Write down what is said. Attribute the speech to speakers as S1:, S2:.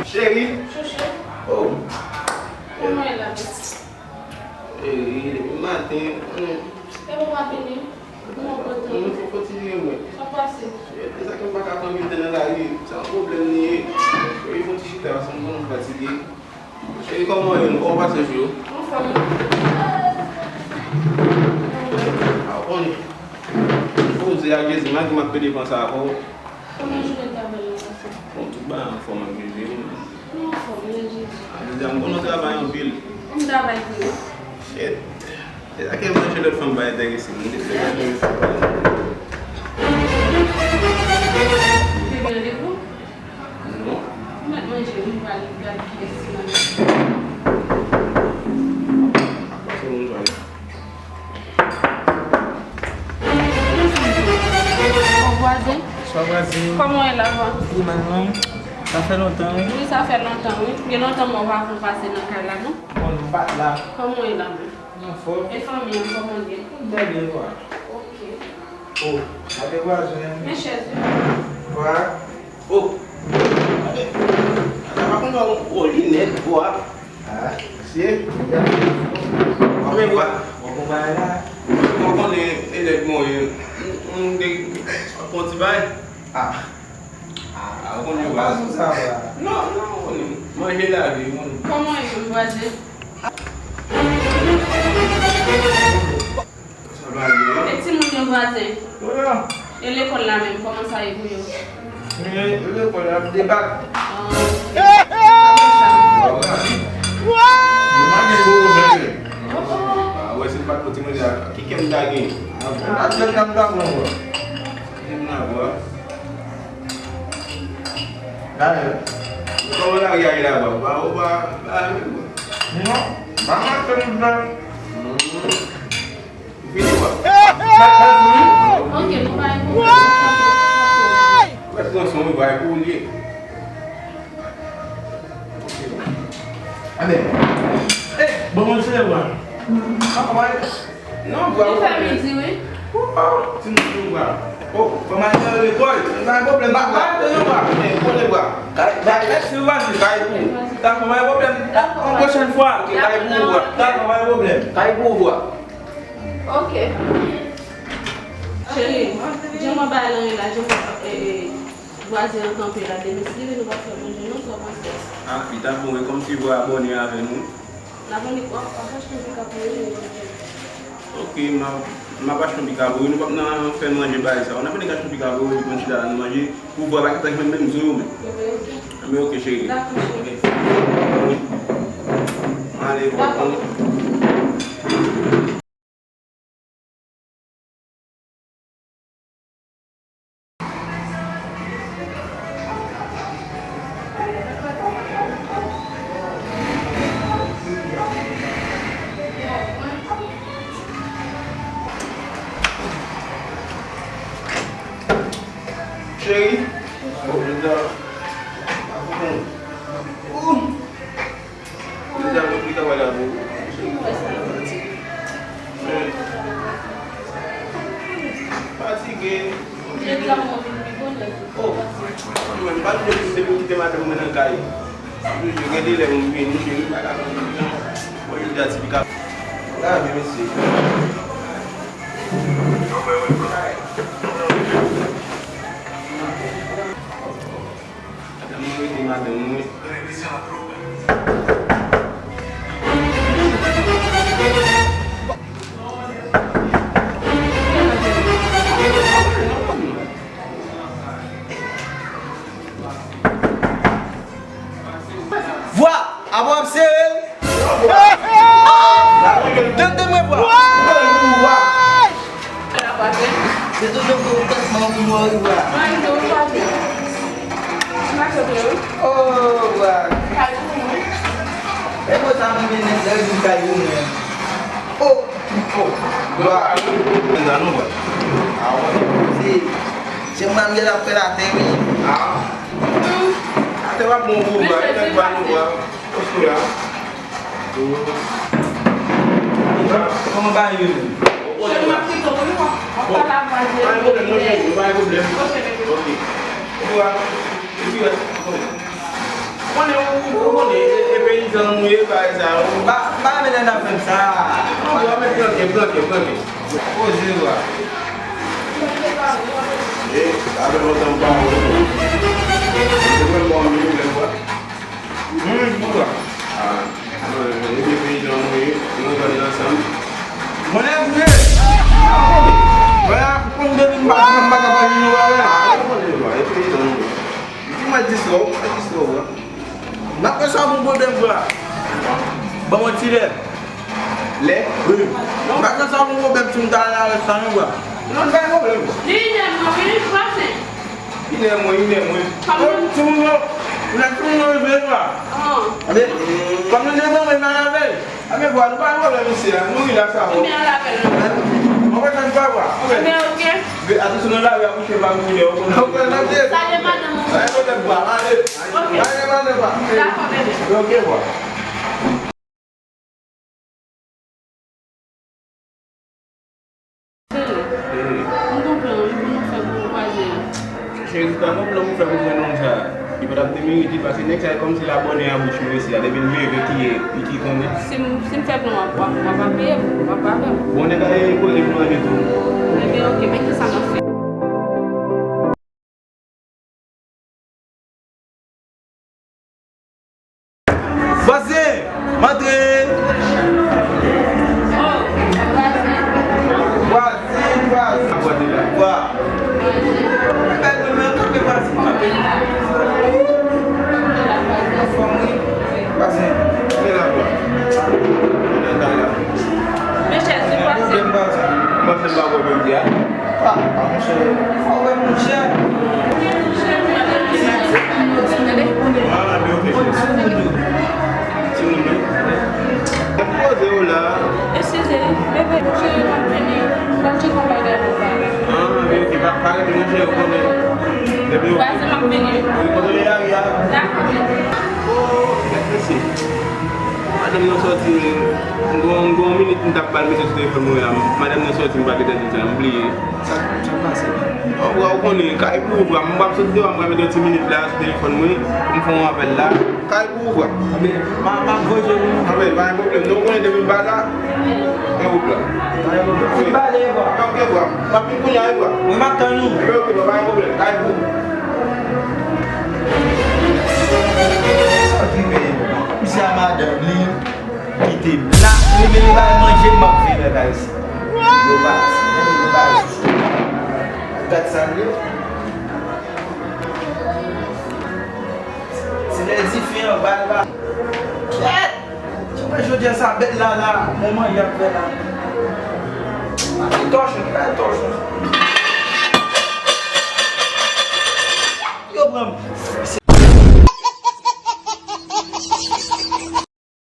S1: Chérie.
S2: Chouchou.
S1: Oh.
S2: Comment est la vie?
S1: Matin.
S2: Et vous m'appelez? Comment vous
S1: Il faut continuer, moi.
S2: Ça passe?
S1: C'est ça que je ne peux pas attendre dans la rue. C'est un problème. Il faut que je fasse un peu fatigué. Chérie, comment on va ce jour?
S2: On fait.
S1: On est. Il faut que je dise que je m'appelle dépenser avant.
S2: Comment je vais t'appeler ça?
S1: On tout bas en forme de vie.
S2: Non, en forme de vie.
S1: On travaille en ville.
S2: On travaille plus.
S1: Shit. C'est ça que je mange l'autre femme va être ici.
S2: Tu fais bien les vous?
S1: Non.
S2: Maintenant, je vais vous aller regarder qui est ici.
S1: C'est mon joie.
S2: Au voisin?
S3: Sois voisine.
S2: Comment est là-bas?
S3: Oui, maman. Ça fait longtemps.
S2: Oui, ça fait longtemps, oui. Il y a longtemps qu'on va passer dans le cas là, non?
S3: On ne pas là.
S2: Comment est là-bas?
S3: Non, faut.
S2: Et famille, comment est?
S3: Bien, bien voir.
S2: Ok.
S3: Oh, allez voisin.
S2: Mes chaises.
S3: Voir.
S1: Oh. Par contre, on lit bois.
S3: Ah,
S1: C'est. On va voir.
S3: on va là.
S1: On est électement. On continue.
S3: Ah.
S1: On est
S3: Pas
S1: voir.
S3: ça va.
S1: Non, non, on est. Manger la vie.
S2: Comment est le voisin?
S1: Ça va aller.
S2: Et si mon voisin?
S3: Voilà.
S2: Et l'école là même, comment ça évolue?
S3: Mais le problème de débat.
S1: Ah ouais, c'est pas pour te dire. Qui aime daguer?
S3: Ah, je ne comme ça, mon gars.
S1: J'aime la voix.
S3: D'ailleurs.
S1: Comment la regarder là-bas? Bah, on va.
S3: Non. Maman, c'est une blague.
S1: Fini quoi?
S2: Ok, nous allons.
S1: Attention, on va écouler.
S3: Allez. Eh, bon, je vais voir. Ah, ouais.
S1: Non,
S2: Tu
S1: voilà.
S2: fais midi, oui?
S1: Oh, tu nous vois. Oh, comment aller à l'école? On a un problème. Bah, tu nous vois. Pour les voir.
S3: Est-ce que vous allez pour? T'as pas un problème? La prochaine fois, tu as pour voir. T'as pas un problème?
S1: T'as pour voir.
S2: Ok. Chérie, je m'en vais aller là, je vais voisin en campé là, domicile, nous allons faire manger, nous sommes en
S1: Ah, putain, bon, comme tu vois abonner avec nous.
S2: la bonne époque, après je peux capoter.
S1: Ok, ma vache de picabo, nous ne pouvons pas faire manger ça. On a fait des vaches de picabo, nous pouvons manger pour voir la carte même zoom. Mais ok, chérie. Allez, bon. Chérie, je dors. Je dors depuis que voilà. Fatigué. Oh, je ne pas de quitter ma dame dans le cahier. Je regarde les mots, je ne sais pas. Moi, je dis à Tifika. Là, monsieur.
S3: Vois, avant observer. Donne-moi voir. C'est tout le monde qui m'a voir. Oh, voilà. Et moi, ça me vient de caillou. Oh, oh, voilà. C'est moi qui ai appelé la télé.
S1: Tu vas bon vous voir, tu vas nous voir.
S3: Comment va y
S1: e paysan mouye bay sa.
S3: Ba men nan fèm sa.
S1: Ou a men planke.
S3: Oze wè.
S1: E, abe wotan pa ou. Se mwen bon mi ou lè wè.
S3: Pou wè.
S1: E paysan mouye, nou gade lansan.
S3: Mwen mouye. Wè, pou mwen bin bak nan baka pa yon wè.
S1: E paysan mouye. Ti mwen dislo wè.
S3: Nan pe sa moun problem wè. Ba mwen tire.
S1: Le?
S3: Oui. Nan pe sa moun problem si mwen tan nan restan wè.
S1: Non bay problem.
S2: Linha, meu filho, quase.
S1: Ine mwen.
S3: Si moun yo, nan si moun yo wè wè. Abe, kom nou jè mwen nan avè.
S1: Ame vwa, nou bay problem isi la. Nou ila sa wè.
S2: Me la pena.
S3: Mwen wè tan fè wè.
S2: Me o quê?
S1: Ati sou nou la wè apouche bang mounye wè.
S3: Ok, nan jè.
S2: Sai de manda
S3: Sa
S2: muito.
S3: yon kote wè.
S2: Ok.
S3: Sa yon kote wè.
S2: Dá pra beber.
S3: Ok wè.
S2: Não comprou, não foi bom fazer.
S1: Che yon kan nou plou mou fè mou fè non sa. I pot ap temi iti pasi nek sa kom si la bonne a bouch nou isi la. Debe nou eve ki konde.
S2: Se me fez uma papel,
S1: Bonne ka e kou e mou ane tou.
S2: beber o quê? Bem que essa não fez.
S3: Vase, matre. Vase.
S1: Akwa de la.
S3: Wè. Ben nou men kape vase. Kape. Vase.
S1: Me la wè. Mwen ta la.
S2: Mexe, se pode ser.
S3: Dem vase.
S1: Mwen se mba wè bèm diya.
S3: Ah, mwen chè. Wè mwen chè.
S1: Ah, me ou fè chè. Si nou men. E pou ose ou la.
S2: Esse aí, bebê, tinha uma menina, não tinha como pagar roupa.
S1: Ah, me ou ki pa kare di mwen chè ou konde. Debe ou.
S2: Quase uma menina.
S1: Ou konde le yag ya.
S2: Dá?
S1: Ese. Madame nou soti, ngon minute nou tap bal mese sou telefon nou ya. Madame nou soti mba gete di jan, mbliye.
S3: Sa pase.
S1: Ou konen, ka e pou vwa, mbap soti dewa mga mede 10 minute la sou telefon mwen, mfon apel la. Ka e pou vwa.
S3: Abe, man voje nou.
S1: Ape, bayan problem, nou konen debi mba la, e ou pla.
S3: Si bale wè.
S1: Ape, ok vwa, papi kounya e vwa.
S3: Mwen matan nou.
S1: Ape, ok vwa, bayan problem, ka e pou vwa.
S3: Sa tripe. Misi a madam li. Kite. La, li meni ba manje mbap fè guys. Yo bas. Yo bas. Gat sa li. Se le zi fè yon bal ba. Ket! Ti mwen jodi sa bet la la. Mwen yon fè la. A torche. Yo bram.